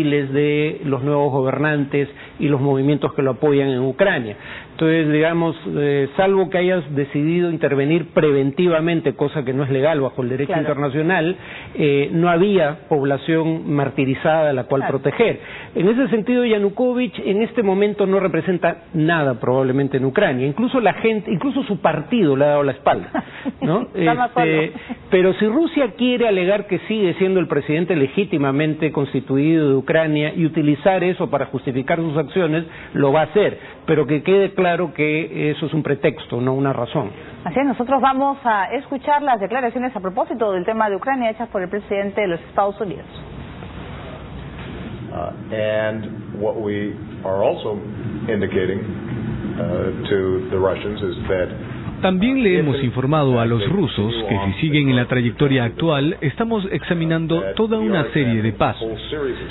de los nuevos gobernantes y los movimientos que lo apoyan en Ucrania. Entonces, digamos, salvo que hayas decidido intervenir preventivamente, cosa que no es legal bajo el derecho internacional, no había población martirizada a la cual proteger. En ese sentido, Yanukovych en este momento no representa nada probablemente en Ucrania. Incluso la gente, incluso su partido le ha dado la espalda, ¿no? Pero si Rusia quiere alegar que sigue siendo el presidente legítimamente constituido de Ucrania y utilizar eso para justificar sus acciones, lo va a hacer, pero que quede claro que eso es un pretexto, no una razón. Así es, nosotros vamos a escuchar las declaraciones a propósito del tema de Ucrania hechas por el presidente de los Estados Unidos. And what we are also indicating to the Russians is that también le hemos informado a los rusos que si siguen en la trayectoria actual, estamos examinando toda una serie de pasos,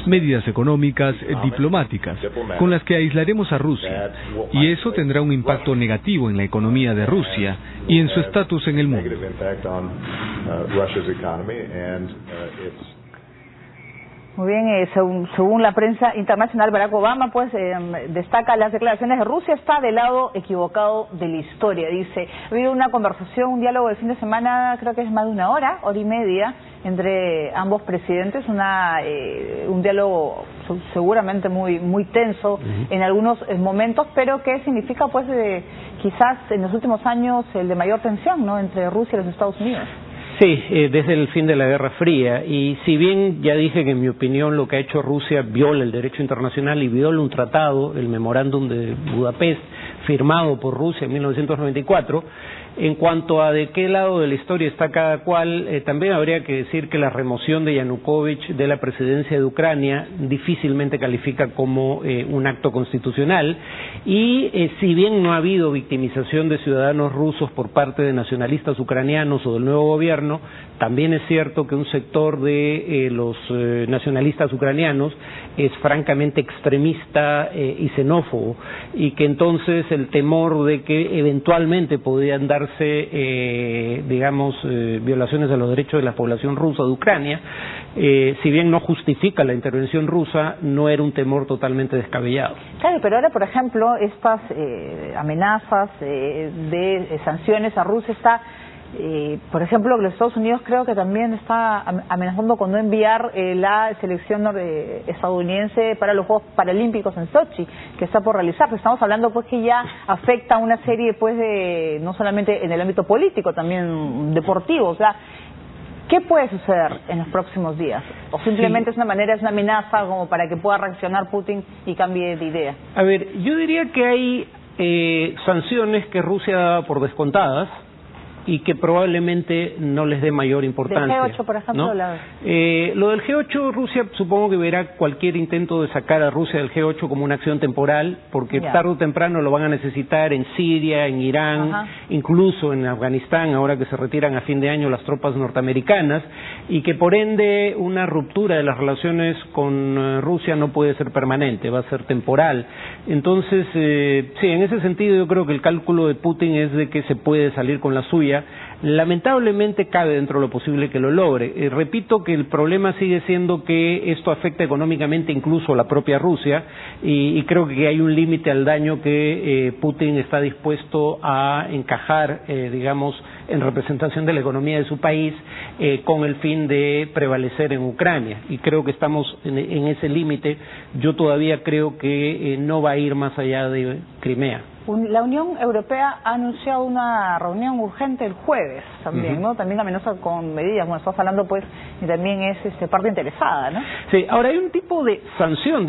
medidas económicas, diplomáticas, con las que aislaremos a Rusia, y eso tendrá un impacto negativo en la economía de Rusia y en su estatus en el mundo. Muy bien, según la prensa internacional, Barack Obama pues destaca las declaraciones de Rusia está del lado equivocado de la historia. Dice, ha habido una conversación, un diálogo de fin de semana, creo que es más de una hora y media, entre ambos presidentes, un diálogo seguramente muy tenso en algunos momentos, pero que significa pues quizás en los últimos años el de mayor tensión, ¿no?, entre Rusia y los Estados Unidos. Sí, desde el fin de la Guerra Fría, y si bien ya dije que en mi opinión lo que ha hecho Rusia viola el derecho internacional y viola un tratado, el memorándum de Budapest, firmado por Rusia en 1994, en cuanto a de qué lado de la historia está cada cual, también habría que decir que la remoción de Yanukovych de la presidencia de Ucrania difícilmente califica como un acto constitucional, y si bien no ha habido victimización de ciudadanos rusos por parte de nacionalistas ucranianos o del nuevo gobierno, también es cierto que un sector de los nacionalistas ucranianos es francamente extremista y xenófobo, y que entonces el temor de que eventualmente podrían darse violaciones a los derechos de la población rusa de Ucrania, si bien no justifica la intervención rusa, no era un temor totalmente descabellado. Claro, pero ahora, por ejemplo, estas amenazas de sanciones a Rusia está... por ejemplo, los Estados Unidos creo que también está amenazando con no enviar la selección estadounidense para los Juegos Paralímpicos en Sochi, que está por realizarse. Estamos hablando pues que ya afecta a una serie pues de, no solamente en el ámbito político, también deportivo. O sea, ¿qué puede suceder en los próximos días? ¿O simplemente es una amenaza como para que pueda reaccionar Putin y cambie de idea? A ver, yo diría que hay sanciones que Rusia daba por descontadas y que probablemente no les dé mayor importancia. ¿Del G8, por ejemplo? ¿No? Lo del G8, Rusia supongo que verá cualquier intento de sacar a Rusia del G8 como una acción temporal, porque tarde o temprano lo van a necesitar en Siria, en Irán, incluso en Afganistán, ahora que se retiran a fin de año las tropas norteamericanas, y que por ende una ruptura de las relaciones con Rusia no puede ser permanente, va a ser temporal. Entonces, sí, en ese sentido yo creo que el cálculo de Putin es de que se puede salir con la suya. Lamentablemente cabe dentro de lo posible que lo logre. Repito que el problema sigue siendo que esto afecta económicamente incluso a la propia Rusia, y creo que hay un límite al daño que Putin está dispuesto a encajar, en representación de la economía de su país, con el fin de prevalecer en Ucrania, y creo que estamos en ese límite. Yo todavía creo que no va a ir más allá de Crimea. La Unión Europea ha anunciado una reunión urgente el jueves también, ¿no? También amenaza con medidas. Bueno, estás hablando pues, y también es parte interesada, ¿no? Sí, ahora hay un tipo de sanción,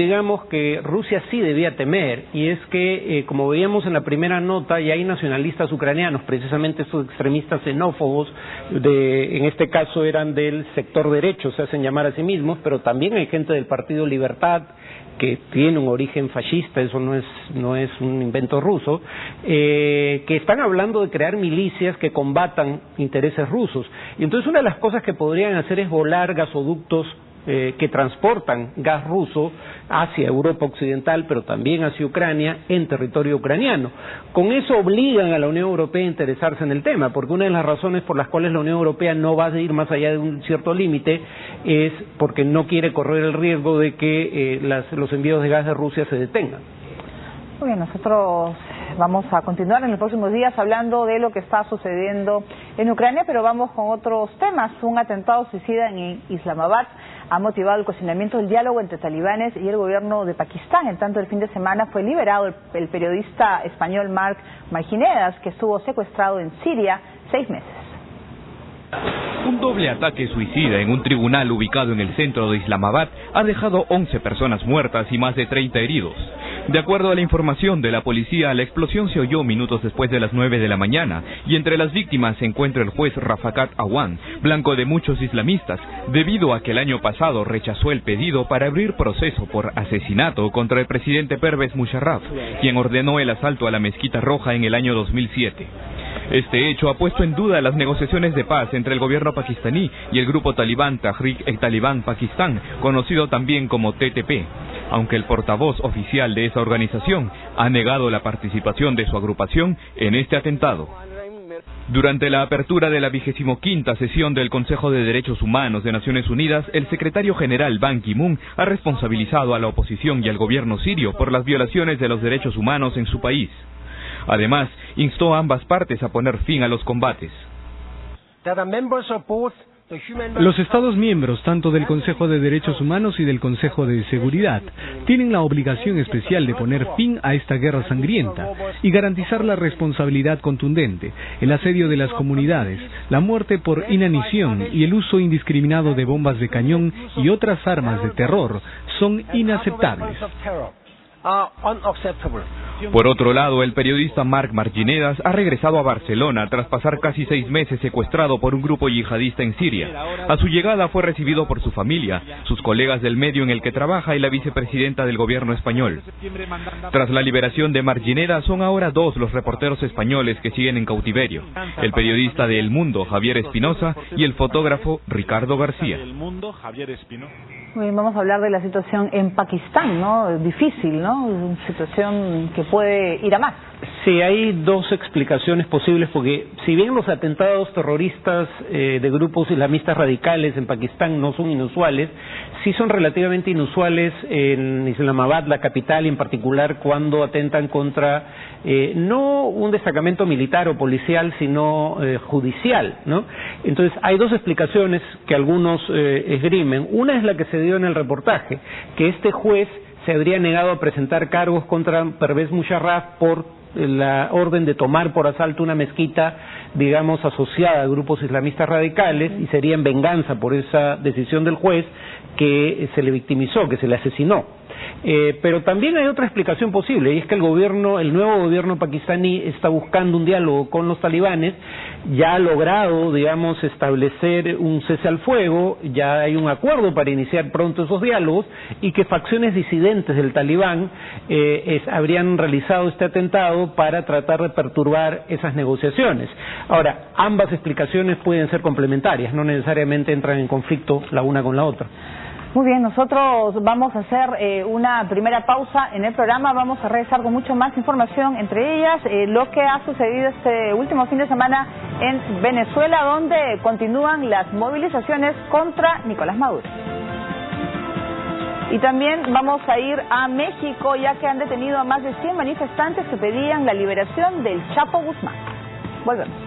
que Rusia sí debía temer, y es que, como veíamos en la primera nota, ya hay nacionalistas ucranianos, precisamente estos extremistas xenófobos, en este caso eran del sector derecho, se hacen llamar a sí mismos, pero también hay gente del Partido Libertad, que tiene un origen fascista, eso no es un invento ruso, que están hablando de crear milicias que combatan intereses rusos. Y entonces una de las cosas que podrían hacer es volar gasoductos que transportan gas ruso hacia Europa Occidental, pero también hacia Ucrania, en territorio ucraniano. Con eso obligan a la Unión Europea a interesarse en el tema, porque una de las razones por las cuales la Unión Europea no va a ir más allá de un cierto límite es porque no quiere correr el riesgo de que los envíos de gas de Rusia se detengan. Muy bien, nosotros vamos a continuar en los próximos días hablando de lo que está sucediendo en Ucrania, pero vamos con otros temas. Un atentado suicida en Islamabad ha motivado el cuestionamiento del diálogo entre talibanes y el gobierno de Pakistán. En tanto, el fin de semana fue liberado el periodista español Marc Marginedas, que estuvo secuestrado en Siria 6 meses. Un doble ataque suicida en un tribunal ubicado en el centro de Islamabad ha dejado 11 personas muertas y más de 30 heridos. De acuerdo a la información de la policía, la explosión se oyó minutos después de las 9 de la mañana y entre las víctimas se encuentra el juez Rafaqat Awan, blanco de muchos islamistas, debido a que el año pasado rechazó el pedido para abrir proceso por asesinato contra el presidente Pervez Musharraf, quien ordenó el asalto a la Mezquita Roja en el año 2007. Este hecho ha puesto en duda las negociaciones de paz entre el gobierno pakistaní y el grupo talibán Tehrik-e-Taliban Pakistán, conocido también como TTP, aunque el portavoz oficial de esa organización ha negado la participación de su agrupación en este atentado. Durante la apertura de la 25ª sesión del Consejo de Derechos Humanos de Naciones Unidas, el secretario general Ban Ki-moon ha responsabilizado a la oposición y al gobierno sirio por las violaciones de los derechos humanos en su país. Además, instó a ambas partes a poner fin a los combates. Los Estados miembros, tanto del Consejo de Derechos Humanos y del Consejo de Seguridad, tienen la obligación especial de poner fin a esta guerra sangrienta y garantizar la responsabilidad contundente, el asedio de las comunidades, la muerte por inanición y el uso indiscriminado de bombas de cañón y otras armas de terror son inaceptables. Por otro lado, el periodista Marc Marginedas ha regresado a Barcelona tras pasar casi 6 meses secuestrado por un grupo yihadista en Siria. A su llegada fue recibido por su familia, sus colegas del medio en el que trabaja y la vicepresidenta del gobierno español. Tras la liberación de Marginedas, son ahora 2 los reporteros españoles que siguen en cautiverio: el periodista de El Mundo, Javier Espinosa, y el fotógrafo Ricardo García. Muy bien, vamos a hablar de la situación en Pakistán, ¿no? Difícil, ¿no? Una situación que puede ir a más. Sí, hay 2 explicaciones posibles, porque si bien los atentados terroristas de grupos islamistas radicales en Pakistán no son inusuales, sí son relativamente inusuales en Islamabad, la capital, y en particular cuando atentan contra no un destacamento militar o policial, sino judicial, ¿no? Entonces hay 2 explicaciones que algunos esgrimen. Una es la que se dio en el reportaje, que este juez se habría negado a presentar cargos contra Pervez Musharraf por la orden de tomar por asalto una mezquita, digamos, asociada a grupos islamistas radicales, y sería en venganza por esa decisión del juez que se le victimizó, que se le asesinó. Pero también hay otra explicación posible, y es que el nuevo gobierno pakistaní está buscando un diálogo con los talibanes, ya ha logrado, digamos, establecer un cese al fuego, ya hay un acuerdo para iniciar pronto esos diálogos, y que facciones disidentes del talibán habrían realizado este atentado para tratar de perturbar esas negociaciones. Ahora, ambas explicaciones pueden ser complementarias, no necesariamente entran en conflicto la una con la otra. Muy bien, nosotros vamos a hacer una primera pausa en el programa, vamos a regresar con mucho más información, entre ellas lo que ha sucedido este último fin de semana en Venezuela, donde continúan las movilizaciones contra Nicolás Maduro. Y también vamos a ir a México, ya que han detenido a más de 100 manifestantes que pedían la liberación del Chapo Guzmán. Volvemos.